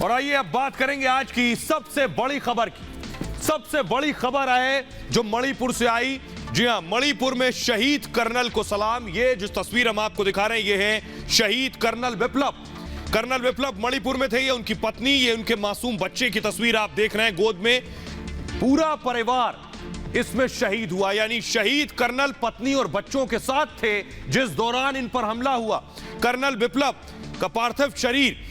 और आइए अब बात करेंगे आज की सबसे बड़ी खबर की। सबसे बड़ी खबर है जो मणिपुर से आई। जी हां, मणिपुर में शहीद कर्नल को सलाम। ये जो तस्वीर हम आपको दिखा रहे हैं ये है शहीद कर्नल विप्लव। कर्नल विप्लव मणिपुर में थे। ये उनकी पत्नी, ये उनके मासूम बच्चे की तस्वीर आप देख रहे हैं गोद में। पूरा परिवार इसमें शहीद हुआ, यानी शहीद कर्नल पत्नी और बच्चों के साथ थे जिस दौरान इन पर हमला हुआ। कर्नल विप्लव का पार्थिव शरीर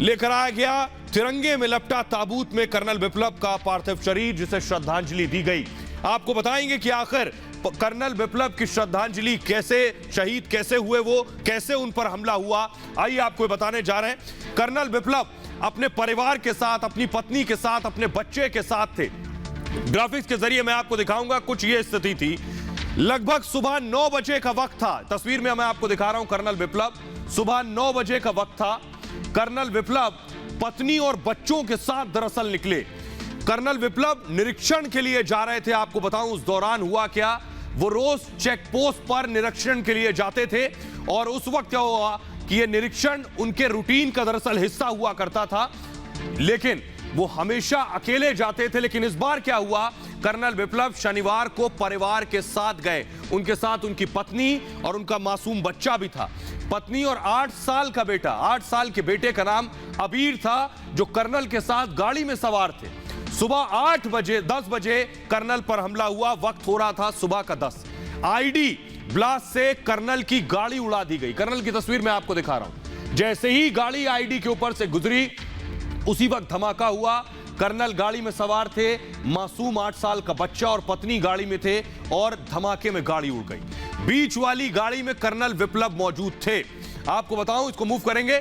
लेकर आया गया। तिरंगे में लपटा ताबूत में कर्नल विप्लव का पार्थिव शरीर, जिसे श्रद्धांजलि दी गई। आपको बताएंगे कि आखिर कर्नल विप्लव की श्रद्धांजलि कैसे, शहीद कैसे हुए, वो कैसे उन पर हमला हुआ, आइए आपको बताने जा रहे हैं। कर्नल विप्लव अपने परिवार के साथ, अपनी पत्नी के साथ, अपने बच्चे के साथ थे। ग्राफिक्स के जरिए मैं आपको दिखाऊंगा। कुछ ये स्थिति थी। लगभग सुबह 9 बजे का वक्त था। तस्वीर में मैं आपको दिखा रहा हूं कर्नल विप्लव। सुबह 9 बजे का वक्त था। कर्नल विप्लव पत्नी और बच्चों के साथ दरअसल निकले। कर्नल विप्लव निरीक्षण के लिए जा रहे थे। आपको बताऊं उस दौरान हुआ क्या। वो रोज चेक पोस्ट पर निरीक्षण के लिए जाते थे और उस वक्त क्या हुआ कि यह निरीक्षण उनके रूटीन का दरअसल हिस्सा हुआ करता था, लेकिन वो हमेशा अकेले जाते थे। लेकिन इस बार क्या हुआ, कर्नल विप्लव शनिवार को परिवार के साथ गए। उनके साथ उनकी पत्नी और उनका मासूम बच्चा भी था। पत्नी और 8 साल का बेटा, 8 साल के बेटे का नाम अबीर था, जो कर्नल के साथ गाड़ी में सवार थे। सुबह 8 बजे 10 बजे कर्नल पर हमला हुआ। वक्त हो रहा था सुबह का 10। आईडी ब्लास्ट से कर्नल की गाड़ी उड़ा दी गई। कर्नल की तस्वीर मैं आपको दिखा रहा हूं। जैसे ही गाड़ी आईडी के ऊपर से गुजरी, उसी वक्त धमाका हुआ। कर्नल गाड़ी में सवार थे, मासूम 8 साल का बच्चा और पत्नी गाड़ी में थे और धमाके में गाड़ी उड़ गई। बीच वाली गाड़ी में कर्नल विप्लव मौजूद थे। आपको बताऊं, इसको मूव करेंगे।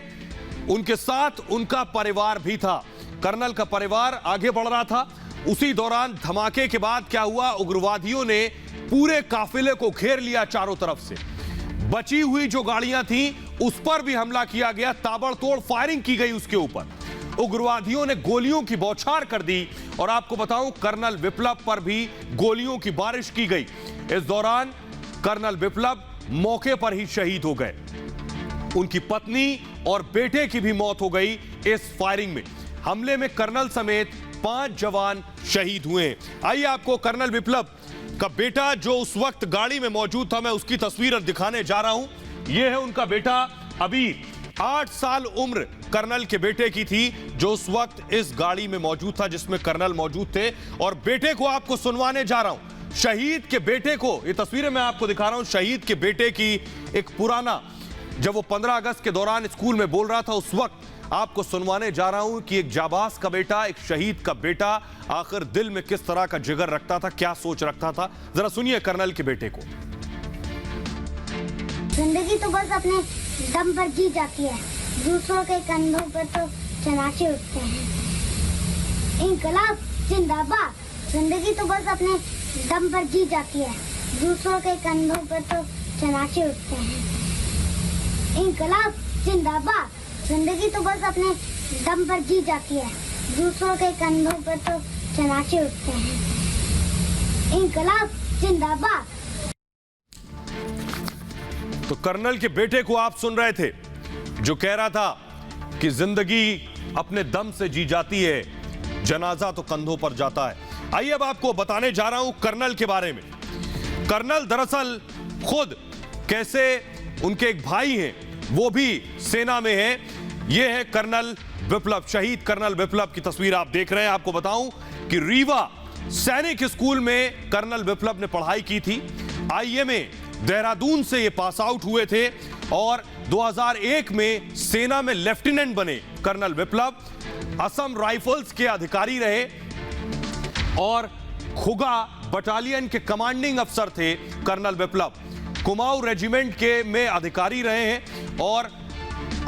उनके साथ उनका परिवार भी था। कर्नल का परिवार आगे बढ़ रहा था। उसी दौरान धमाके के बाद क्या हुआ, उग्रवादियों ने पूरे काफिले को घेर लिया चारों तरफ से। बची हुई जो गाड़ियां थी उस पर भी हमला किया गया। ताबड़तोड़ फायरिंग की गई उसके ऊपर। उग्रवादियों ने गोलियों की बौछार कर दी और आपको बताऊं कर्नल विप्लव पर भी गोलियों की बारिश की गई। इस दौरान कर्नल विप्लव मौके पर ही शहीद हो गए। उनकी पत्नी और बेटे की भी मौत हो गई इस फायरिंग में। हमले में कर्नल समेत 5 जवान शहीद हुए। आइए आपको कर्नल विप्लव का बेटा जो उस वक्त गाड़ी में मौजूद था, मैं उसकी तस्वीर दिखाने जा रहा हूं। यह है उनका बेटा अबीर। 8 साल उम्र कर्नल के बेटे की थी, जो उस वक्त इस गाड़ी में मौजूद था जिसमें कर्नल मौजूद थे। और बेटे को आपको सुनवाने जा रहा हूं। शहीद के बेटे को, ये तस्वीरें मैं आपको दिखा रहा हूं, शहीद के बेटे की एक पुराना, जब वो 15 अगस्त के दौरान स्कूल में बोल रहा था, उस वक्त आपको सुनवाने जा रहा हूं कि एक जाबाज का बेटा, एक शहीद का बेटा आखिर दिल में किस तरह का जिगर रखता था, क्या सोच रखता था। जरा सुनिए कर्नल के बेटे को। जिंदगी तो बस अपने दम पर जी जाती है, दूसरों के कंधों पर तो चनाचे उठते हैं। इंकलाब जिंदाबाद। जिंदगी तो बस अपने दम पर जी जाती है, दूसरों के कंधों पर तो चनाचे उठते हैं। इंकलाब जिंदाबाद। जिंदगी तो बस अपने दम पर जी जाती है, दूसरों के कंधों पर तो चनाचे उठते हैं। इंकलाब जिंदाबाद। तो कर्नल के बेटे को आप सुन रहे थे, जो कह रहा था कि जिंदगी अपने दम से जी जाती है, जनाजा तो कंधों पर जाता है। आइए अब आपको बताने जा रहा हूं कर्नल के बारे में। कर्नल दरअसल खुद कैसे, उनके एक भाई हैं, वो भी सेना में हैं। यह है कर्नल विप्लव, शहीद कर्नल विप्लव की तस्वीर आप देख रहे हैं। आपको बताऊं कि रीवा सैनिक स्कूल में कर्नल विप्लव ने पढ़ाई की थी। आईएमए देहरादून से ये पास आउट हुए थे और 2001 में सेना में लेफ्टिनेंट बने कर्नल विप्लव। असम राइफल्स के अधिकारी रहे और खुगा बटालियन के कमांडिंग अफसर थे कर्नल विप्लव। कुमाऊं रेजिमेंट के में अधिकारी रहे हैं और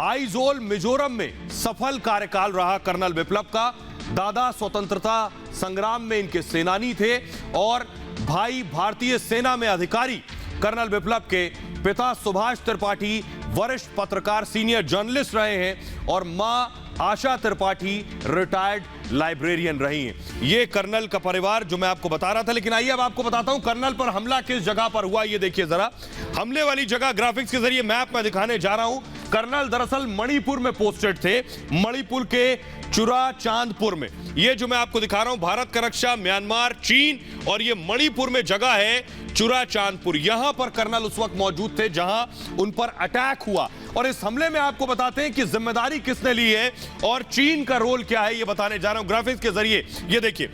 आइजोल मिजोरम में सफल कार्यकाल रहा कर्नल विप्लव का। दादा स्वतंत्रता संग्राम में इनके सेनानी थे और भाई भारतीय सेना में अधिकारी कर्नल विप्लव के पिता सुभाष त्रिपाठी वरिष्ठ पत्रकार, सीनियर जर्नलिस्ट रहे हैं और मां आशा त्रिपाठी रिटायर्ड लाइब्रेरियन रही हैं। ये कर्नल का परिवार जो मैं आपको बता रहा था। लेकिन आइए अब आपको बताता हूं कर्नल पर हमला किस जगह पर हुआ। ये देखिए जरा, हमले वाली जगह ग्राफिक्स के जरिए मैप में दिखाने जा रहा हूं। कर्नल दरअसल मणिपुर में पोस्टेड थे, मणिपुर के चुराचांदपुर में। ये जो मैं आपको दिखा रहा हूं भारत का रक्षा, म्यांमार, चीन, और ये मणिपुर में जगह है चुराचांदपुर। यहां पर कर्नल उस वक्त मौजूद थे जहां उन पर अटैक हुआ। और इस हमले में आपको बताते हैं कि जिम्मेदारी किसने ली है और चीन का रोल क्या है, ये बताने जा रहा हूं ग्राफिक्स के जरिए। ये देखिए,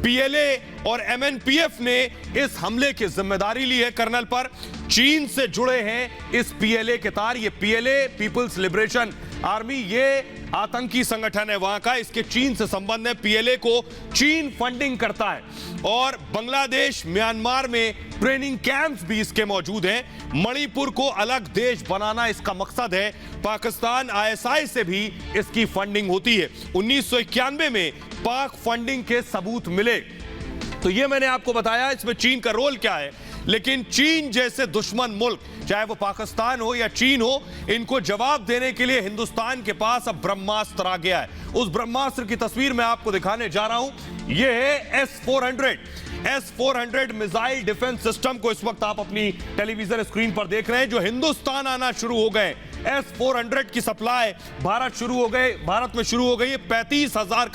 पीएलए और एमएनपीएफ ने इस हमले की जिम्मेदारी ली है कर्नल पर। चीन से जुड़े हैं इस पीएलए के तार। ये पीएलए पीपल्स लिबरेशन आर्मी, ये आतंकी संगठन है वहां का, इसके चीन से संबंध है। पीएलए को चीन फंडिंग करता है और बांग्लादेश, म्यांमार में ट्रेनिंग कैंप्स भी इसके मौजूद हैं। मणिपुर को अलग देश बनाना इसका मकसद है। पाकिस्तान आईएसआई से भी इसकी फंडिंग होती है। 1991 में पाक फंडिंग के सबूत मिले। तो ये मैंने आपको बताया इसमें चीन का रोल क्या है। लेकिन चीन जैसे दुश्मन मुल्क, चाहे वो पाकिस्तान हो या चीन हो, इनको जवाब देने के लिए हिंदुस्तान के पास अब ब्रह्मास्त्र आ गया है। उस ब्रह्मास्त्र की तस्वीर मैं आपको दिखाने जा रहा हूं। यह है S-400 मिसाइल डिफेंस सिस्टम को इस वक्त आप अपनी टेलीविजन स्क्रीन पर देख रहे हैं, जो हिंदुस्तान आना शुरू हो गए। S-400 की सप्लाई भारत में शुरू हो गई है। 35,000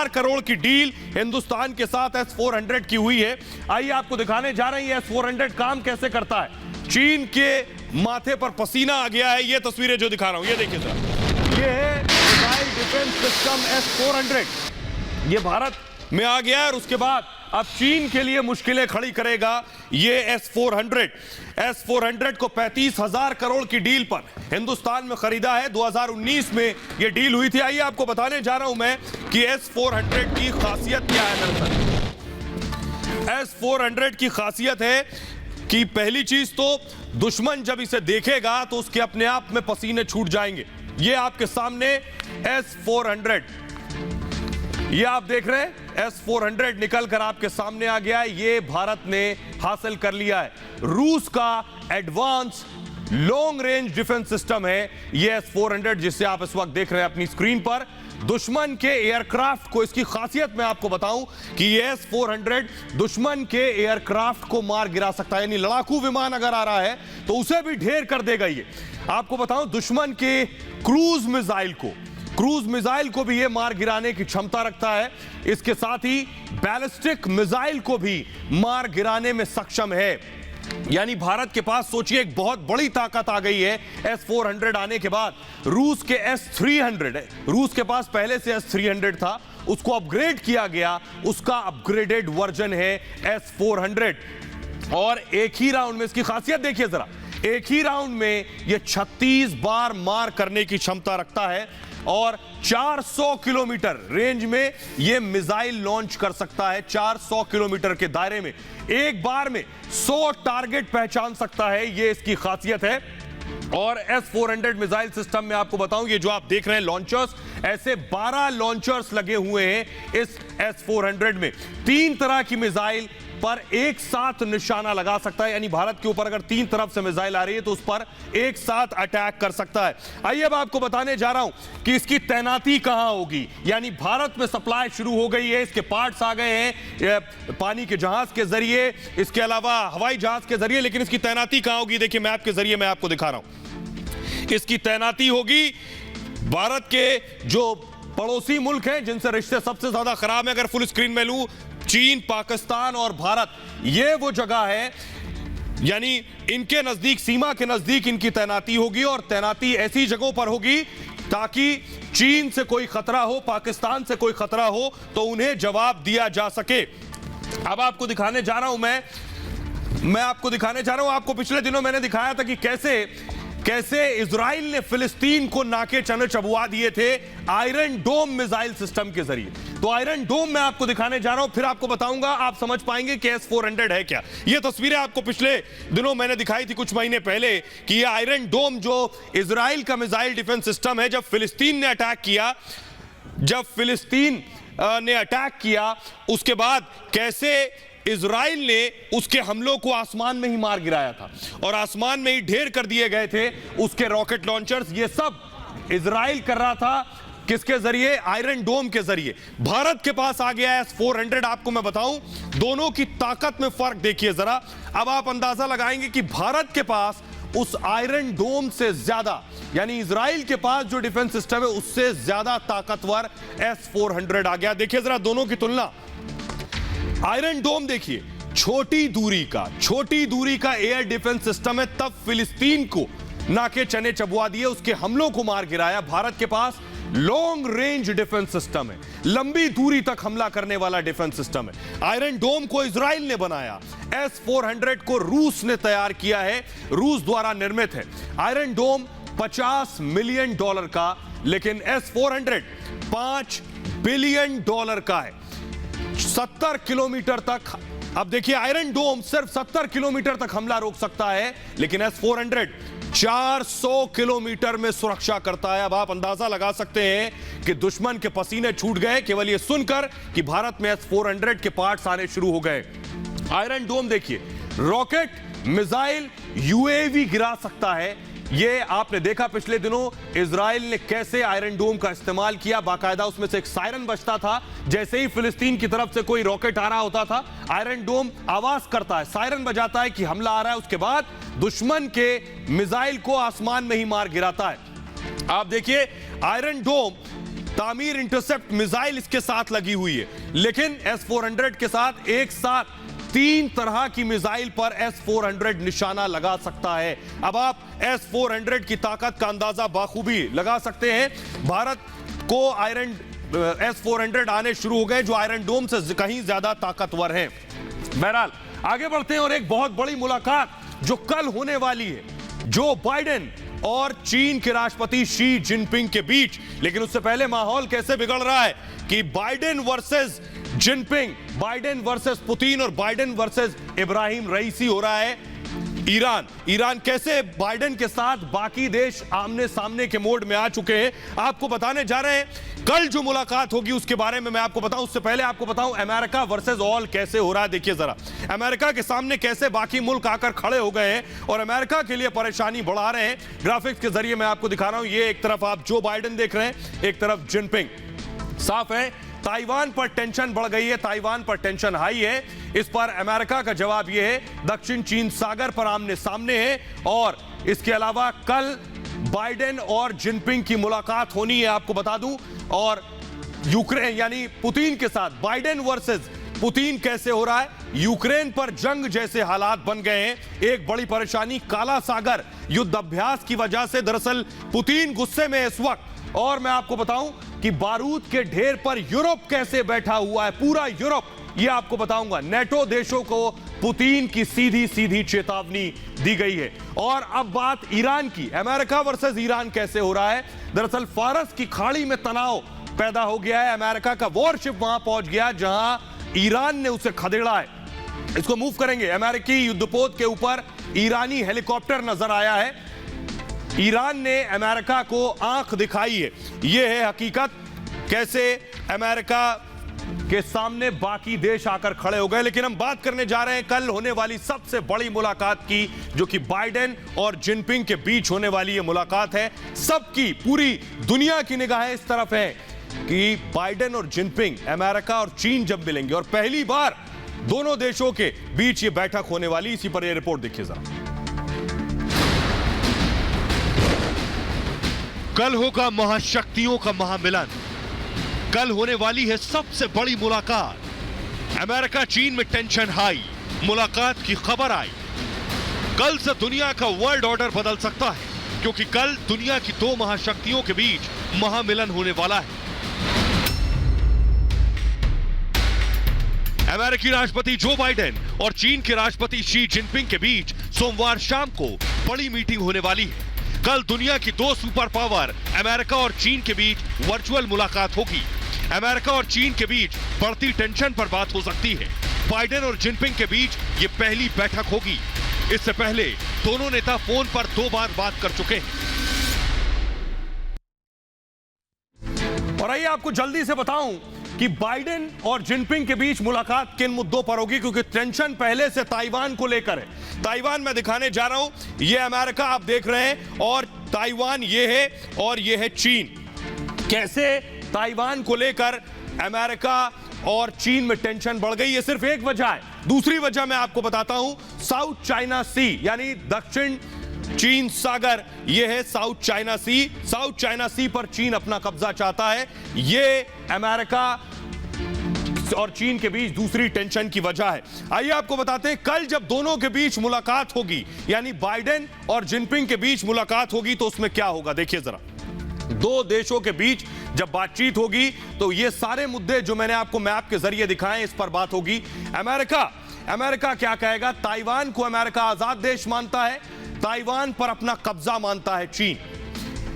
करोड़ की डील हिंदुस्तान के साथ S-400 की हुई है। आइए आपको दिखाने जा रहे हैं S-400 काम कैसे करता है। चीन के माथे पर पसीना आ गया है। ये तस्वीरें जो दिखा रहा हूं, ये देखिए सर, ये है मिसाइल डिफेंस सिस्टम S-400। ये भारत में आ गया है और उसके बाद अब चीन के लिए मुश्किलें खड़ी करेगा ये S-400 को 35,000 करोड़ की डील पर हिंदुस्तान में खरीदा है। 2019 में ये डील हुई थी। आइए आपको बताने जा रहा हूं मैं कि S-400 की खासियत क्या है। दरअसल S-400 की खासियत है कि पहली चीज तो दुश्मन जब इसे देखेगा तो उसके अपने आप में पसीने छूट जाएंगे। ये आपके सामने S-400, ये आप देख रहे हैं S-400 निकल कर आपके सामने आ गया है। ये भारत ने हासिल कर लिया है। रूस का advance long range defence system है ये S-400, जिससे आप इस वक्त देख रहे हैं अपनी स्क्रीन पर। दुश्मन के एयरक्राफ्ट को, इसकी खासियत मैं आपको बताऊं कि ये S-400 दुश्मन के एयरक्राफ्ट को मार गिरा सकता है। यानी लड़ाकू विमान अगर आ रहा है तो उसे भी ढेर कर देगा। ये आपको बताऊं दुश्मन के क्रूज मिसाइल को भी ये मार गिराने की क्षमता रखता है। इसके साथ ही बैलिस्टिक मिसाइल को भी मार गिराने में सक्षम है। यानी भारत के पास सोचिए एक बहुत बड़ी ताकत आ गई है S-400 आने के बाद। रूस के S-300 है, रूस के पास पहले से S-300 था, उसको अपग्रेड किया गया, उसका अपग्रेडेड वर्जन है S-400। और एक ही राउंड में, इसकी खासियत देखिए जरा, एक ही राउंड में ये 36 बार मार करने की क्षमता रखता है और 400 किलोमीटर रेंज में ये मिसाइल लॉन्च कर सकता है। 400 किलोमीटर के दायरे में एक बार में 100 टारगेट पहचान सकता है, ये इसकी खासियत है। और S-400 मिसाइल सिस्टम में आपको बताऊं, ये जो आप देख रहे हैं लॉन्चर्स, ऐसे 12 लॉन्चर्स लगे हुए हैं इस S-400 में। 3 तरह की मिसाइल पर एक साथ निशाना लगा सकता है। यानी भारत के ऊपर अगर 3 तरफ से मिसाइल आ रही है तो उस पर एक साथ अटैक कर सकता है। आइए अब आपको बताने जा रहा हूं कि इसकी तैनाती कहां होगी। यानी भारत में सप्लाई शुरू हो गई है, इसके पार्ट्स आ गए हैं पानी के जहाज के जरिए, इसके अलावा हवाई जहाज के जरिए। लेकिन इसकी तैनाती कहां होगी, देखिए मैप के जरिए मैं आपको दिखा रहा हूं। इसकी तैनाती होगी भारत के जो पड़ोसी मुल्क हैं जिनसे रिश्ते सबसे ज्यादा खराब है, अगर फुल स्क्रीन में लूं, चीन, पाकिस्तान और भारत, ये वो जगह है। यानी इनके नजदीक, सीमा के नजदीक इनकी तैनाती होगी और तैनाती ऐसी जगहों पर होगी ताकि चीन से कोई खतरा हो, पाकिस्तान से कोई खतरा हो तो उन्हें जवाब दिया जा सके। अब आपको दिखाने जा रहा हूं मैं आपको दिखाने जा रहा हूं, आपको पिछले दिनों मैंने दिखाया था कि कैसे इजराइल ने फिलिस्तीन को नाके चने चबुआ दिए थे आयरन डोम मिसाइल सिस्टम के जरिए। तो आयरन डोम मैं आपको दिखाने जा रहा हूं, फिर आपको बताऊंगा, आप समझ पाएंगे कि S-400 है क्या। ये तस्वीरें आपको पिछले दिनों मैंने दिखाई थी कुछ महीने पहले कि ये आयरन डोम जो इजराइल का मिसाइल डिफेंस सिस्टम है, जब फिलिस्तीन ने अटैक किया उसके बाद कैसे इजराइल ने उसके हमलों को आसमान में ही मार गिराया था और आसमान में ही ढेर कर दिए गए थे उसके रॉकेट लॉन्चर्स। ये सब इजराइल कर रहा था किसके जरिए? आयरन डोम के जरिए। भारत के पास आ गया S-400। आपको मैं बताऊं, दोनों की ताकत में फर्क देखिए जरा। अब आप अंदाजा लगाएंगे कि भारत के पास उस आयरन डोम से ज्यादा, यानी इजराइल के पास जो डिफेंस सिस्टम है उससे ज्यादा ताकतवर S-400 आ गया। देखिए जरा दोनों की तुलना। आयरन डोम देखिए, छोटी दूरी का एयर डिफेंस सिस्टम है, तब फिलिस्तीन को नाके चने चबवा दिए, उसके हमलों को मार गिराया। भारत के पास लॉन्ग रेंज डिफेंस सिस्टम है, लंबी दूरी तक हमला करने वाला डिफेंस सिस्टम है। आयरन डोम को इजराइल ने बनाया, S-400 को रूस ने तैयार किया है, रूस द्वारा निर्मित है। आयरन डोम $50 मिलियन का, लेकिन S-400 $5 बिलियन का है। 70 किलोमीटर तक। अब देखिए, आयरन डोम सिर्फ 70 किलोमीटर तक हमला रोक सकता है, लेकिन S-400 400 किलोमीटर में सुरक्षा करता है। अब आप अंदाजा लगा सकते हैं कि दुश्मन के पसीने छूट गए केवल यह सुनकर कि भारत में S-400 के पार्ट्स आने शुरू हो गए। आयरन डोम देखिए, रॉकेट, मिसाइल, UAV गिरा सकता है। यह आपने देखा पिछले दिनों इजराइल ने कैसे आयरन डोम का इस्तेमाल किया। बाकायदा उसमें से एक सायरन बजता था, जैसे ही फिलिस्तीन की तरफ से कोई रॉकेट आ रहा होता था, आयरन डोम आवाज करता है, सायरन बजाता है कि हमला आ रहा है। उसके बाद दुश्मन के मिसाइल को आसमान में ही मार गिराता है। आप देखिए, आयरन डोम तामीर इंटरसेप्ट मिसाइल इसके साथ लगी हुई है, लेकिन S-400 के साथ एक साथ 3 तरह की मिसाइल पर S-400 निशाना लगा सकता है। अब आप S-400 की ताकत का अंदाजा बाखूबी लगा सकते हैं। भारत को आयरन S-400 आने शुरू हो गए जो आयरन डोम से कहीं ज्यादा ताकतवर हैं। बहरहाल आगे बढ़ते हैं और एक बहुत बड़ी मुलाकात जो कल होने वाली है, जो बाइडेन और चीन के राष्ट्रपति शी जिनपिंग के बीच। लेकिन उससे पहले माहौल कैसे बिगड़ रहा है कि Biden versus Jinping, Biden versus Putin और बाइडेन वर्सेस इब्राहिम रईसी हो रहा है। ईरान कैसे बाइडेन के साथ बाकी देश आमने सामने के मोड में आ चुके हैं, आपको बताने जा रहे हैं। कल जो मुलाकात होगी उसके बारे में मैं आपको बताऊं, उससे पहले आपको बताऊं अमेरिका वर्सेस ऑल कैसे हो रहा है। देखिए जरा, अमेरिका के सामने कैसे बाकी मुल्क आकर खड़े हो गए हैं और अमेरिका के लिए परेशानी बढ़ा रहे हैं। ग्राफिक्स के जरिए मैं आपको दिखा रहा हूं। ये एक तरफ आप जो बाइडेन देख रहे हैं, एक तरफ जिनपिंग। साफ है, ताइवान पर टेंशन बढ़ गई है, ताइवान पर टेंशन हाई है। इस पर अमेरिका का जवाब यह है, दक्षिण चीन सागर पर आमने सामने है। और इसके अलावा कल बाइडेन और जिनपिंग की मुलाकात होनी है, आपको बता दूं। और यूक्रेन यानी पुतिन के साथ बाइडेन वर्सेस पुतिन कैसे हो रहा है, यूक्रेन पर जंग जैसे हालात बन गए हैं। एक बड़ी परेशानी काला सागर युद्ध अभ्यास की वजह से, दरअसल पुतिन गुस्से में इस वक्त। और मैं आपको बताऊं कि बारूद के ढेर पर यूरोप कैसे बैठा हुआ है, पूरा यूरोप, यह आपको बताऊंगा। नेटो देशों को पुतिन की सीधी सीधी चेतावनी दी गई है। और अब बात ईरान की, अमेरिका वर्सेस ईरान कैसे हो रहा है। दरअसल फारस की खाड़ी में तनाव पैदा हो गया है। अमेरिका का वॉरशिप वहां पहुंच गया जहां ईरान ने उसे खदेड़ा है। इसको मूव करेंगे। अमेरिकी युद्धपोत के ऊपर ईरानी हेलीकॉप्टर नजर आया है। ईरान ने अमेरिका को आंख दिखाई है। यह है हकीकत, कैसे अमेरिका के सामने बाकी देश आकर खड़े हो गए। लेकिन हम बात करने जा रहे हैं कल होने वाली सबसे बड़ी मुलाकात की, जो कि बाइडेन और जिनपिंग के बीच होने वाली यह मुलाकात है। सबकी, पूरी दुनिया की निगाहें इस तरफ है कि बाइडेन और जिनपिंग, अमेरिका और चीन जब मिलेंगे और पहली बार दोनों देशों के बीच यह बैठक होने वाली। इसी पर यह रिपोर्ट देखिए जरा। कल होगा महाशक्तियों का महामिलन। कल होने वाली है सबसे बड़ी मुलाकात। अमेरिका चीन में टेंशन हाई, मुलाकात की खबर आई। कल से दुनिया का वर्ल्ड ऑर्डर बदल सकता है, क्योंकि कल दुनिया की दो महाशक्तियों के बीच महामिलन होने वाला है। अमेरिकी राष्ट्रपति जो बाइडेन और चीन के राष्ट्रपति शी जिनपिंग के बीच सोमवार शाम को बड़ी मीटिंग होने वाली है। कल दुनिया की दो सुपर पावर अमेरिका और चीन के बीच वर्चुअल मुलाकात होगी। अमेरिका और चीन के बीच बढ़ती टेंशन पर बात हो सकती है। बाइडेन और जिनपिंग के बीच ये पहली बैठक होगी। इससे पहले दोनों नेता फोन पर 2 बार बात कर चुके हैं। और आइए आपको जल्दी से बताऊं कि बाइडेन और जिनपिंग के बीच मुलाकात किन मुद्दों पर होगी, क्योंकि टेंशन पहले से ताइवान को लेकर है। ताइवान मैं दिखाने जा रहा हूं, ये अमेरिका आप देख रहे हैं और ताइवान ये है और ये है चीन। कैसे ताइवान को लेकर अमेरिका और चीन में टेंशन बढ़ गई, ये सिर्फ एक वजह है। दूसरी वजह मैं आपको बताता हूं, साउथ चाइना सी यानी दक्षिण चीन सागर, यह है साउथ चाइना सी। साउथ चाइना सी पर चीन अपना कब्जा चाहता है। यह अमेरिका और चीन के बीच दूसरी टेंशन की वजह है। आइए आपको बताते हैं, कल जब दोनों के बीच मुलाकात होगी, यानी बाइडेन और जिनपिंग के बीच मुलाकात होगी, तो उसमें क्या होगा देखिए जरा। दो देशों के बीच जब बातचीत होगी तो ये सारे मुद्दे जो मैंने आपको मैप के जरिए दिखाए, इस पर बात होगी। अमेरिका क्या कहेगा? ताइवान को अमेरिका आजाद देश मानता है, ताइवान पर अपना कब्जा मानता है चीन।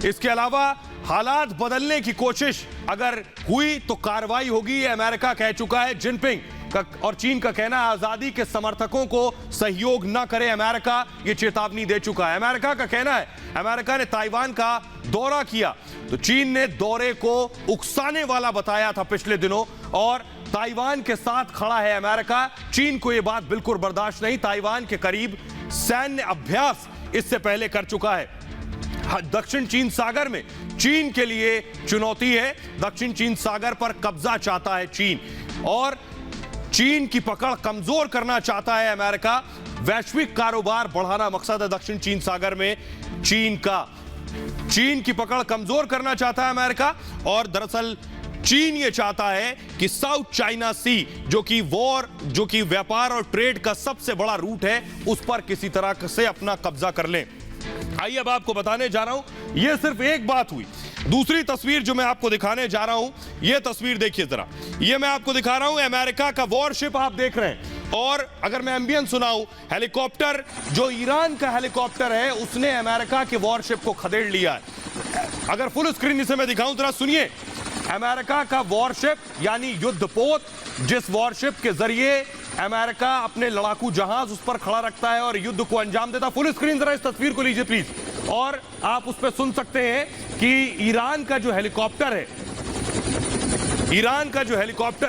इसके अलावा हालात बदलने की कोशिश अगर हुई तो कार्रवाई होगी, ये अमेरिका कह चुका है। जिनपिंग का और चीन का कहना है आजादी के समर्थकों को सहयोग न करे अमेरिका, ये चेतावनी दे चुका है। अमेरिका का कहना है अमेरिका ने ताइवान का दौरा किया तो चीन ने दौरे को उकसाने वाला बताया था पिछले दिनों, और ताइवान के साथ खड़ा है अमेरिका। चीन को यह बात बिल्कुल बर्दाश्त नहीं। ताइवान के करीब सैन्य अभ्यास इससे पहले कर चुका है। दक्षिण चीन सागर में चीन के लिए चुनौती है। दक्षिण चीन सागर पर कब्जा चाहता है चीन, और चीन की पकड़ कमजोर करना चाहता है अमेरिका। वैश्विक कारोबार बढ़ाना मकसद है दक्षिण चीन सागर में चीन का। चीन की पकड़ कमजोर करना चाहता है अमेरिका, और दरअसल चीन ये चाहता है कि साउथ चाइना सी जो कि व्यापार और ट्रेड का सबसे बड़ा रूट है, उस पर किसी तरह से अपना कब्जा कर लें। आइए अब आपको बताने जा रहा हूं, यह सिर्फ एक बात हुई। दूसरी तस्वीर जो मैं आपको दिखाने जा रहा हूं, यह तस्वीर देखिए जरा। यह मैं आपको दिखा रहा हूं अमेरिका का वॉरशिप आप देख रहे हैं, और अगर मैं एम्बियंस सुनाऊं, हेलीकॉप्टर जो ईरान का हेलीकॉप्टर है उसने अमेरिका के वॉरशिप को खदेड़ लिया है। अगर फुल स्क्रीन इसे मैं दिखाऊं जरा सुनिए। अमेरिका का वॉरशिप यानी युद्धपोत, जिस वॉरशिप के जरिए अमेरिका अपने लड़ाकू जहाज उस पर खड़ा रखता है और युद्ध को अंजाम देता। फुल स्क्रीन जरा इस तस्वीर को लीजिए प्लीज, और आप उस पर सुन सकते हैं कि ईरान का जो हेलीकॉप्टर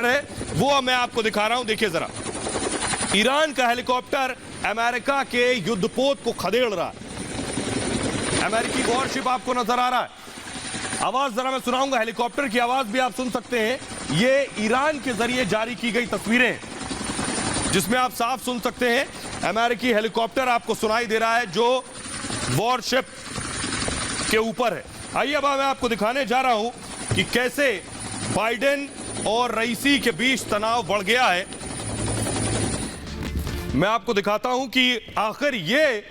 है वो मैं आपको दिखा रहा हूं, देखिए जरा। ईरान का हेलीकॉप्टर अमेरिका के युद्धपोत को खदेड़ रहा है। अमेरिकी वॉरशिप आपको नजर आ रहा है। आवाज जरा मैं सुनाऊंगा, हेलीकॉप्टर की आवाज भी आप सुन सकते हैं। ये ईरान के जरिए जारी की गई तस्वीरें जिसमें आप साफ सुन सकते हैं अमेरिकी हेलीकॉप्टर आपको सुनाई दे रहा है जो वॉरशिप के ऊपर है। आइए अब मैं आपको दिखाने जा रहा हूं कि कैसे बाइडेन और रईसी के बीच तनाव बढ़ गया है। मैं आपको दिखाता हूं कि आखिर ये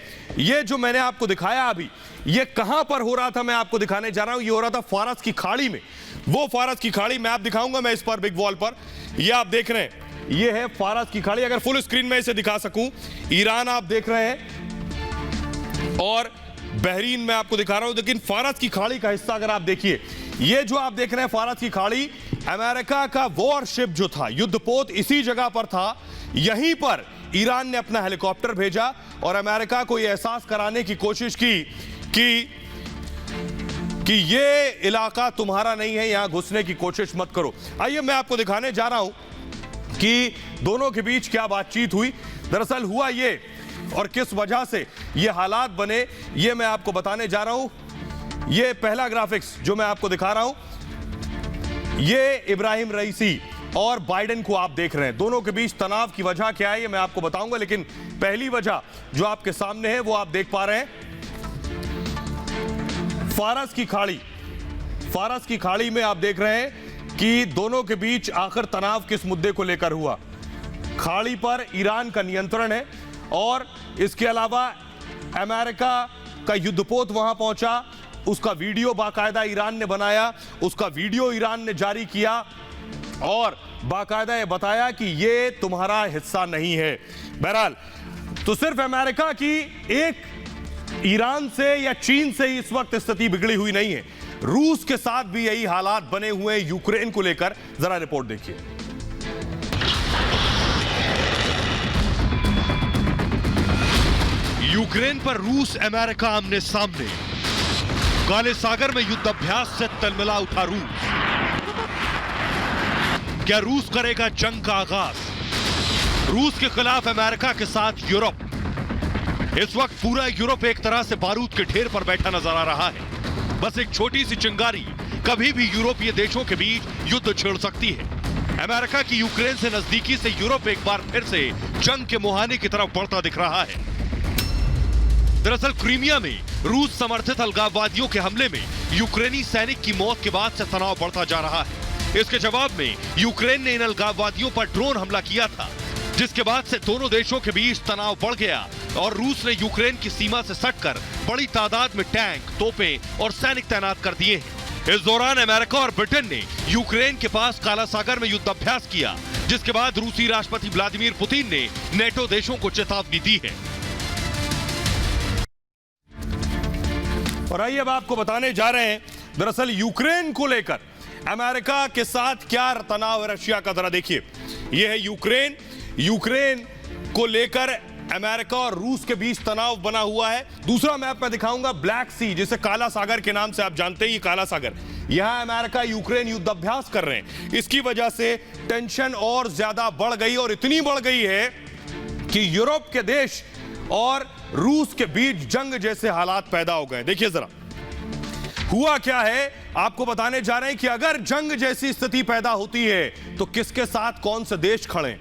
जो मैंने आपको दिखाया अभी, ये कहां पर हो रहा था, मैं आपको दिखाने जा रहा हूं। ये हो रहा था फारस की खाड़ी में। वो फारस की खाड़ी मैं आप दिखाऊंगा, मैं इस पर बिग वॉल पर, ये आप देख रहे हैं, ये है फारस की खाड़ी। अगर फुल स्क्रीन में इसे दिखा सकूं, ईरान आप देख रहे हैं और बहरीन में आपको दिखा रहा हूं। लेकिन फारस की खाड़ी का हिस्सा अगर आप देखिए, ये जो आप देख रहे हैं फारस की खाड़ी, अमेरिका का वॉरशिप जो था, युद्धपोत इसी जगह पर था। यहीं पर ईरान ने अपना हेलीकॉप्टर भेजा और अमेरिका को यह एहसास कराने की कोशिश की कि ये इलाका तुम्हारा नहीं है, यहां घुसने की कोशिश मत करो। आइए मैं आपको दिखाने जा रहा हूं कि दोनों के बीच क्या बातचीत हुई। दरअसल हुआ ये, और किस वजह से ये हालात बने, ये मैं आपको बताने जा रहा हूं। ये पहला ग्राफिक्स जो मैं आपको दिखा रहा हूं, ये इब्राहिम रईसी और बाइडेन को आप देख रहे हैं। दोनों के बीच तनाव की वजह क्या है ये मैं आपको बताऊंगा, लेकिन पहली वजह जो आपके सामने है वो आप देख पा रहे हैं। फारस की खाड़ी में आप देख रहे हैं कि दोनों के बीच आखिर तनाव किस मुद्दे को लेकर हुआ। खाड़ी पर ईरान का नियंत्रण है, और इसके अलावा अमेरिका का युद्धपोत वहां पहुंचा, उसका वीडियो बाकायदा ईरान ने बनाया, उसका वीडियो ईरान ने जारी किया और बाकायदा ये बताया कि ये तुम्हारा हिस्सा नहीं है। बहरहाल तो सिर्फ अमेरिका की एक ईरान से या चीन से इस वक्त स्थिति बिगड़ी हुई नहीं है, रूस के साथ भी यही हालात बने हुए हैं यूक्रेन को लेकर। जरा रिपोर्ट देखिए। यूक्रेन पर रूस अमेरिका आमने सामने। काले सागर में युद्ध अभ्यास से तलमिला उठा रूस। क्या रूस करेगा जंग का आगाज? रूस के खिलाफ अमेरिका के साथ यूरोप। इस वक्त पूरा यूरोप एक तरह से बारूद के ढेर पर बैठा नजर आ रहा है। बस एक छोटी सी चिंगारी कभी भी यूरोपीय देशों के बीच युद्ध छेड़ सकती है। अमेरिका की यूक्रेन से नजदीकी से यूरोप एक बार फिर से जंग के मुहाने की तरफ बढ़ता दिख रहा है। दरअसल क्रीमिया में रूस समर्थित अलगाववादियों के हमले में यूक्रेनी सैनिक की मौत के बाद से तनाव बढ़ता जा रहा है। इसके जवाब में यूक्रेन ने इन अलगाववादियों पर ड्रोन हमला किया था, जिसके बाद से दोनों देशों के बीच तनाव बढ़ गया और रूस ने यूक्रेन की सीमा से सटकर बड़ी तादाद में टैंक, तोपें और सैनिक तैनात कर दिए हैं। इस दौरान अमेरिका और ब्रिटेन ने यूक्रेन के पास काला सागर में युद्धाभ्यास किया, जिसके बाद रूसी राष्ट्रपति व्लादिमीर पुतिन ने नेटो देशों को चेतावनी दी है। और आइए अब आपको बताने जा रहे हैं दरअसल यूक्रेन को लेकर अमेरिका के साथ क्या तनाव है रशिया का। जरा देखिए, यह है यूक्रेन को लेकर अमेरिका और रूस के बीच तनाव बना हुआ है। दूसरा मैप मैं दिखाऊंगा ब्लैक सी, जिसे काला सागर के नाम से आप जानते हैं, ये काला सागर। यहां अमेरिका यूक्रेन युद्धाभ्यास कर रहे हैं। इसकी वजह से टेंशन और ज्यादा बढ़ गई और इतनी बढ़ गई है कि यूरोप के देश और रूस के बीच जंग जैसे हालात पैदा हो गए। देखिए जरा हुआ क्या है, आपको बताने जा रहे हैं कि अगर जंग जैसी स्थिति पैदा होती है तो किसके साथ कौन से देश खड़े।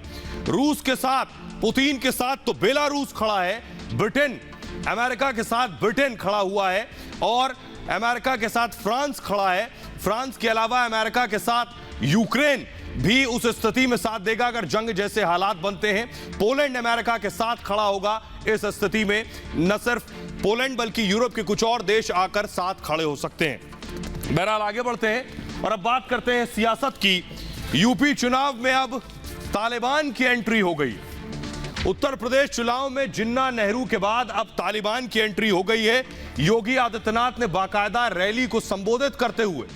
रूस के साथ, पुतिन के साथ तो बेलारूस खड़ा है, ब्रिटेन, अमेरिका के साथ ब्रिटेन खड़ा हुआ है और अमेरिका के साथ फ्रांस खड़ा है। फ्रांस के अलावा अमेरिका के साथ यूक्रेन भी उस स्थिति में साथ देगा अगर जंग जैसे हालात बनते हैं। पोलैंड अमेरिका के साथ खड़ा होगा इस स्थिति में। न सिर्फ पोलैंड बल्कि यूरोप के कुछ और देश आकर साथ खड़े हो सकते हैं। बहरहाल आगे बढ़ते हैं और अब बात करते हैं सियासत की। यूपी चुनाव में अब तालिबान की एंट्री हो गई। उत्तर प्रदेश चुनाव में जिन्ना नेहरू के बाद अब तालिबान की एंट्री हो गई है। योगी आदित्यनाथ ने बाकायदा रैली को संबोधित करते हुए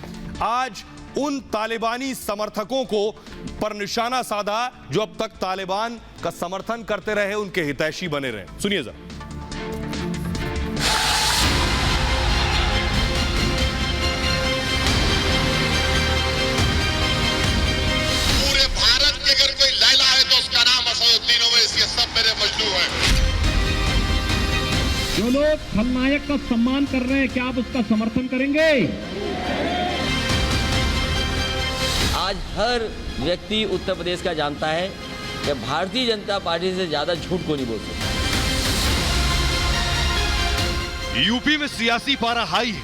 आज उन तालिबानी समर्थकों को पर निशाना साधा जो अब तक तालिबान का समर्थन करते रहे, उनके हितैषी बने रहे। सुनिए जरा। पूरे भारत के अगर कोई लैला है तो उसका नाम असदुद्दीन ओवैसी। ये सब मेरे मजलू हैं। जो लोग खलनायक का सम्मान कर रहे हैं, क्या आप उसका समर्थन करेंगे? आज हर व्यक्ति उत्तर प्रदेश का जानता है कि भारतीय जनता पार्टी से ज्यादा झूठ को नहीं बोल सकता। यूपी में सियासी पारा हाई है।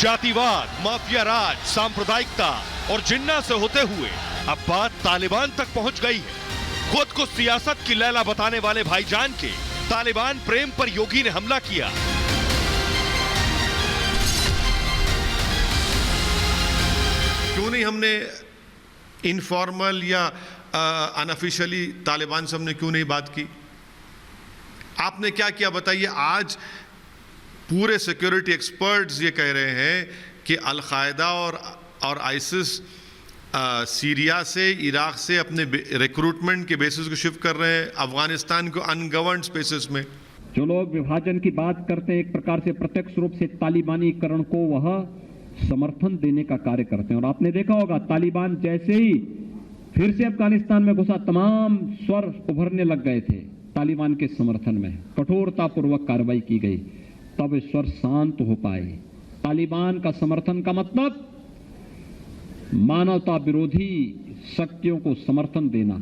जातिवाद, माफिया राज, सांप्रदायिकता और जिन्ना से होते हुए अब बात तालिबान तक पहुंच गई है। खुद को सियासत की लैला बताने वाले भाईजान के तालिबान प्रेम पर योगी ने हमला किया। क्यों नहीं हमने इनफॉर्मल या अनऑफिशियली तालिबान से हमने क्यों नहीं बात की? आपने क्या किया बताइए। आज पूरे सिक्योरिटी एक्सपर्ट्स ये कह रहे हैं कि अल-कायदा और आइसिस सीरिया से, इराक से अपने रिक्रूटमेंट के बेसिस को शिफ्ट कर रहे हैं अफगानिस्तान को अनगवर्नड स्पेसेस में। जो लोग विभाजन की बात करते हैं, एक प्रकार से प्रत्यक्ष रूप से तालिबानीकरण को वह समर्थन देने का कार्य करते हैं। और आपने देखा होगा तालिबान जैसे ही फिर से अफगानिस्तान में घुसा, तमाम स्वर उभरने लग गए थे तालिबान के समर्थन में। कठोरता पूर्वक कार्रवाई की गई, तब स्वर शांत हो पाए। तालिबान का समर्थन का मतलब मानवता विरोधी शक्तियों को समर्थन देना।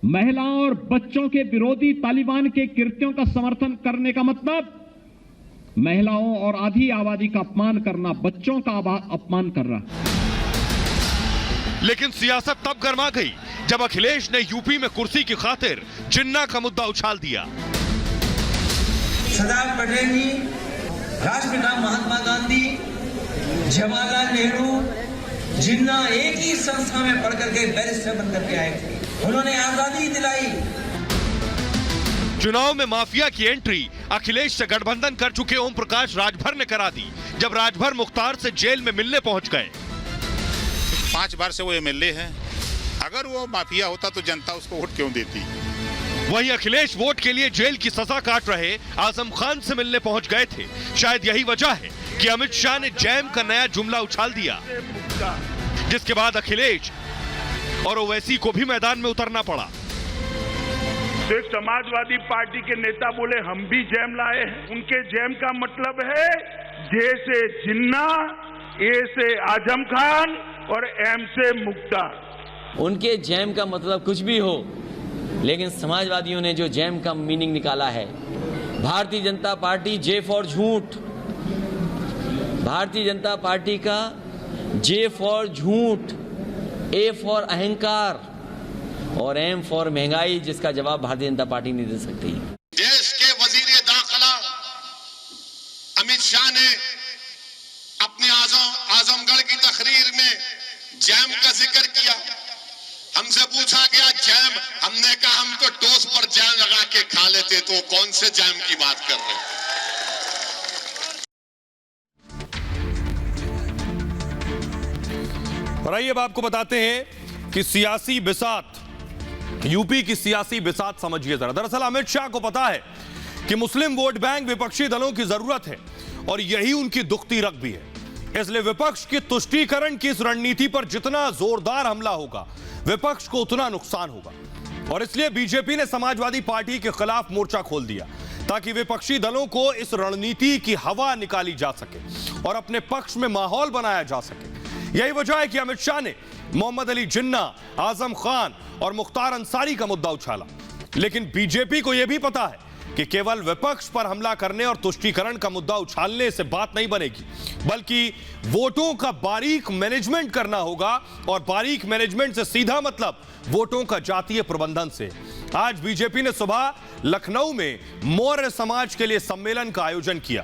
महिलाओं और बच्चों के विरोधी तालिबान के कृत्यों का समर्थन करने का मतलब महिलाओं और आधी आबादी का अपमान करना, बच्चों का अपमान करना। लेकिन सियासत तब गर्मा गई जब अखिलेश ने यूपी में कुर्सी की खातिर जिन्ना का मुद्दा उछाल दिया। सरदार पटेल जी, राष्ट्रपिता महात्मा गांधी, जवाहरलाल नेहरू, जिन्ना एक ही संस्था में पढ़ करके बैरिस्टर बनकर के आए थे। उन्होंने आजादी दिलाई। चुनाव में माफिया की एंट्री अखिलेश से गठबंधन कर चुके ओम प्रकाश राजभर ने करा दी, जब राजभर मुख्तार से जेल में मिलने पहुंच गए। 5 बार से वो एमएलए हैं। अगर वो माफिया होता तो जनता उसको वोट क्यों देती? वहीं अखिलेश वोट के लिए जेल की सजा काट रहे आजम खान से मिलने पहुंच गए थे। शायद यही वजह है कि अमित शाह ने जैम का नया जुमला उछाल दिया, जिसके बाद अखिलेश और ओवैसी को भी मैदान में उतरना पड़ा। तो एक समाजवादी पार्टी के नेता बोले हम भी जैम लाए हैं। उनके जैम का मतलब है जे से जिन्ना, ए से आजम खान और एम से मुख्तार। उनके जैम का मतलब कुछ भी हो, लेकिन समाजवादियों ने जो जैम का मीनिंग निकाला है, Bharatiya Janata party J for झूठ, भारतीय जनता पार्टी का जे फॉर झूठ, ए फॉर अहंकार और एम फॉर महंगाई, जिसका जवाब भारतीय जनता पार्टी नहीं दे सकती। देश के वजीर दाखिला अमित शाह ने अपने आजमगढ़ की तकरीर में जैम का जिक्र किया। हमसे पूछा गया जैम, हमने कहा हम तो टोस्ट पर जैम लगा के खा लेते, तो कौन से जैम की बात कर रहे हैं? और आइए अब आपको बताते हैं कि सियासी बिसात, यूपी की सियासी बिसात समझिए जरा। दरअसल अमित शाह को पता है कि मुस्लिम वोट बैंक विपक्षी दलों की जरूरत है और यही उनकी दुखती रग भी है। इसलिए विपक्ष की तुष्टीकरण की इस रणनीति पर जितना जोरदार हमला होगा, विपक्ष को उतना नुकसान होगा। और इसलिए बीजेपी ने समाजवादी पार्टी के खिलाफ मोर्चा खोल दिया ताकि विपक्षी दलों को इस रणनीति की हवा निकाली जा सके और अपने पक्ष में माहौल बनाया जा सके। यही वजह है कि अमित शाह ने मोहम्मद अली जिन्ना, आजम खान और मुख्तार अंसारी का मुद्दा उछाला। लेकिन बीजेपी को यह भी पता है कि केवल विपक्ष पर हमला करने और तुष्टीकरण का मुद्दा उछालने से बात नहीं बनेगी, बल्कि वोटों का बारीक मैनेजमेंट करना होगा। और बारीक मैनेजमेंट से सीधा मतलब वोटों का जातीय प्रबंधन से। आज बीजेपी ने सुबह लखनऊ में मौर्य समाज के लिए सम्मेलन का आयोजन किया,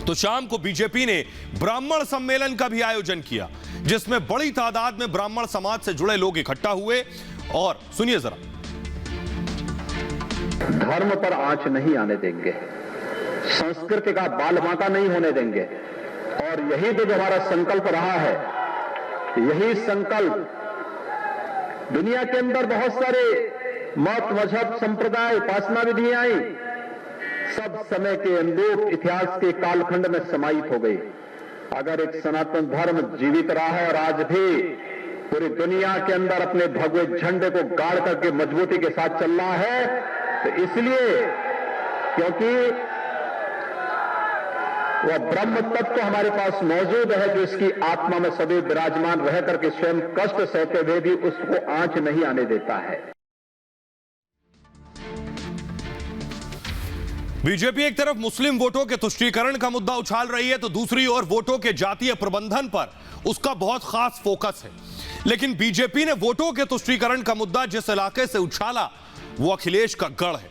तो शाम को बीजेपी ने ब्राह्मण सम्मेलन का भी आयोजन किया, जिसमें बड़ी तादाद में ब्राह्मण समाज से जुड़े लोग इकट्ठा हुए। और सुनिए जरा। धर्म पर आंच नहीं आने देंगे, संस्कृति का बालबांका नहीं होने देंगे। और यही तो जो हमारा संकल्प रहा है, यही संकल्प दुनिया के अंदर बहुत सारे मत, मजहब, संप्रदाय, उपासना विधियां आई, सब समय के अनुरूप इतिहास के कालखंड में समाहित हो गई। अगर एक सनातन धर्म जीवित रहा है और आज भी पूरी दुनिया के अंदर अपने भगवे झंडे को गाड़ करके मजबूती के साथ चल रहा है, तो इसलिए क्योंकि वह ब्रह्म तत्व हमारे पास मौजूद है, जो इसकी आत्मा में सदैव विराजमान रह करके स्वयं कष्ट सहते हुए भी उसको आंच नहीं आने देता है। बीजेपी एक तरफ मुस्लिम वोटों के तुष्टीकरण का मुद्दा उछाल रही है, तो दूसरी ओर वोटों के जातीय प्रबंधन पर उसका बहुत खास फोकस है। लेकिन बीजेपी ने वोटों के तुष्टीकरण का मुद्दा जिस इलाके से उछाला, वो अखिलेश का गढ़ है।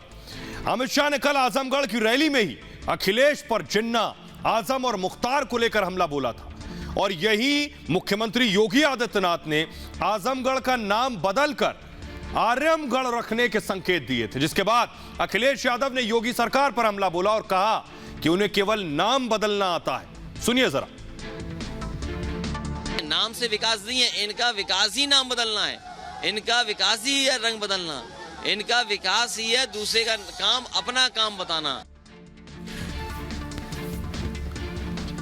अमित शाह ने कल आजमगढ़ की रैली में ही अखिलेश पर जिन्ना, आजम और मुख्तार को लेकर हमला बोला था। और यही मुख्यमंत्री योगी आदित्यनाथ ने आजमगढ़ का नाम बदलकर आर्यमगढ़ रखने के संकेत दिए थे, जिसके बाद अखिलेश यादव ने योगी सरकार पर हमला बोला और कहा कि उन्हें केवल नाम बदलना आता है। सुनिए जरा। नाम से विकास नहीं है, इनका विकास ही नाम बदलना है, इनका विकास ही है रंग बदलना, इनका विकास ही है दूसरे का काम अपना काम बताना।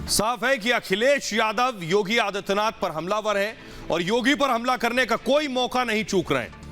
साफ है कि अखिलेश यादव योगी आदित्यनाथ पर हमलावर है और योगी पर हमला करने का कोई मौका नहीं चूक रहे हैं।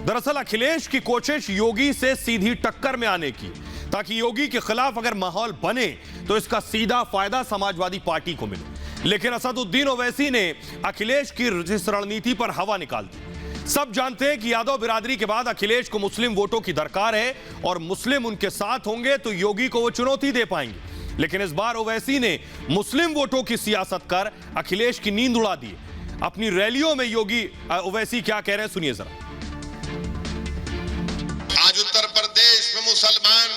दरअसल अखिलेश की कोशिश योगी से सीधी टक्कर में आने की, ताकि योगी के खिलाफ अगर माहौल बने तो इसका सीधा फायदा समाजवादी पार्टी को मिले। लेकिन असदुद्दीन ओवैसी ने अखिलेश की इस रणनीति पर हवा निकाल दी। सब जानते हैं कि यादव बिरादरी के बाद अखिलेश को मुस्लिम वोटों की दरकार है और मुस्लिम उनके साथ होंगे तो योगी को वो चुनौती दे पाएंगे। लेकिन इस बार ओवैसी ने मुस्लिम वोटों की सियासत कर अखिलेश की नींद उड़ा दी। अपनी रैलियों में योगी ओवैसी क्या कह रहे हैं, सुनिए जरा। आज उत्तर प्रदेश में मुसलमान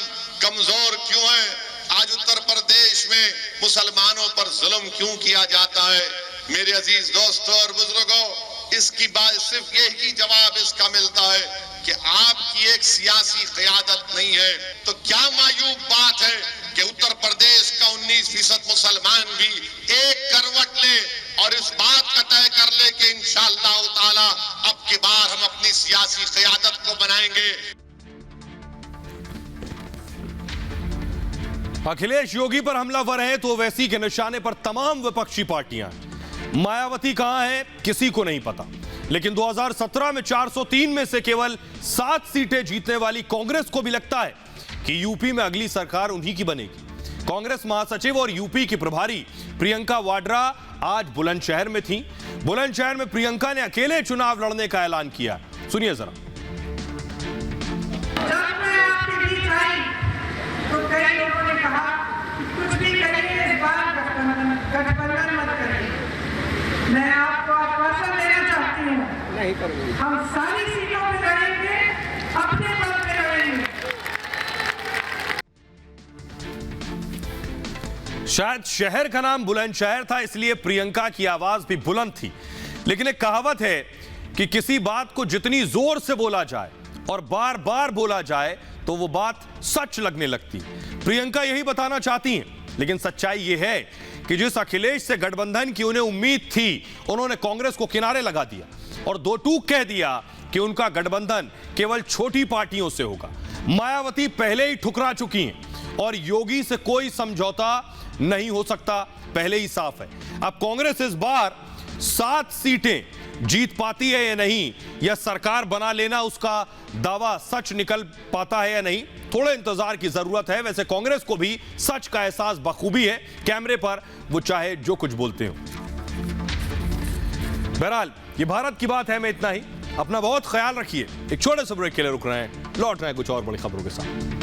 कमजोर क्यों हैं? आज उत्तर प्रदेश में मुसलमानों पर जुल्म क्यों किया जाता है? मेरे अजीज दोस्तों और बुजुर्गों, इसकी बात सिर्फ यही जवाब इसका मिलता है कि आपकी एक सियासी क़यादत नहीं है। तो क्या मायूब बात है कि उत्तर प्रदेश का 19% मुसलमान भी एक करवट ले और इस बात का तय कर ले कि इंशाअल्लाह ताला अब की बार हम अपनी सियासी क़यादत को बनाएंगे। अखिलेश योगी पर हमलावर है तो ओवैसी के निशाने पर तमाम विपक्षी पार्टियां हैं। मायावती कहां है किसी को नहीं पता, लेकिन 2017 में 403 में से केवल 7 सीटें जीतने वाली कांग्रेस को भी लगता है कि यूपी में अगली सरकार उन्हीं की बनेगी। कांग्रेस महासचिव और यूपी की प्रभारी प्रियंका वाड्रा आज बुलंदशहर में थी। बुलंदशहर में प्रियंका ने अकेले चुनाव लड़ने का ऐलान किया। सुनिए जरा। जब मैं आपके बीच आई तो कई लोगों ने कहा कुछ भी करिए, इस बार गठबंधन मत करिए। मैं आपको आश्वासन देना चाहती हूँ, हम सारी सीटों में लड़ेंगे, अपने बल पे लड़ेंगे। शायद शहर का नाम बुलंदशहर था, इसलिए प्रियंका की आवाज भी बुलंद थी। लेकिन एक कहावत है कि किसी बात को जितनी जोर से बोला जाए और बार बार बोला जाए तो वो बात सच लगने लगती है। प्रियंका यही बताना चाहती हैं, लेकिन सच्चाई ये है कि जिस अखिलेश से गठबंधन की उन्हें उम्मीद थी, उन्होंने कांग्रेस को किनारे लगा दिया और दो टूक कह दिया कि उनका गठबंधन केवल छोटी पार्टियों से होगा। मायावती पहले ही ठुकरा चुकी हैं और योगी से कोई समझौता नहीं हो सकता, पहले ही साफ है। अब कांग्रेस इस बार 7 सीटें जीत पाती है या नहीं, या सरकार बना लेना उसका दावा सच निकल पाता है या नहीं, थोड़े इंतजार की जरूरत है। वैसे कांग्रेस को भी सच का एहसास बखूबी है, कैमरे पर वो चाहे जो कुछ बोलते हो। बहरहाल ये भारत की बात है में इतना ही। अपना बहुत ख्याल रखिए। एक छोटे से ब्रेक के लिए रुक रहे हैं, लौट रहे हैं कुछ और बड़ी खबरों के साथ।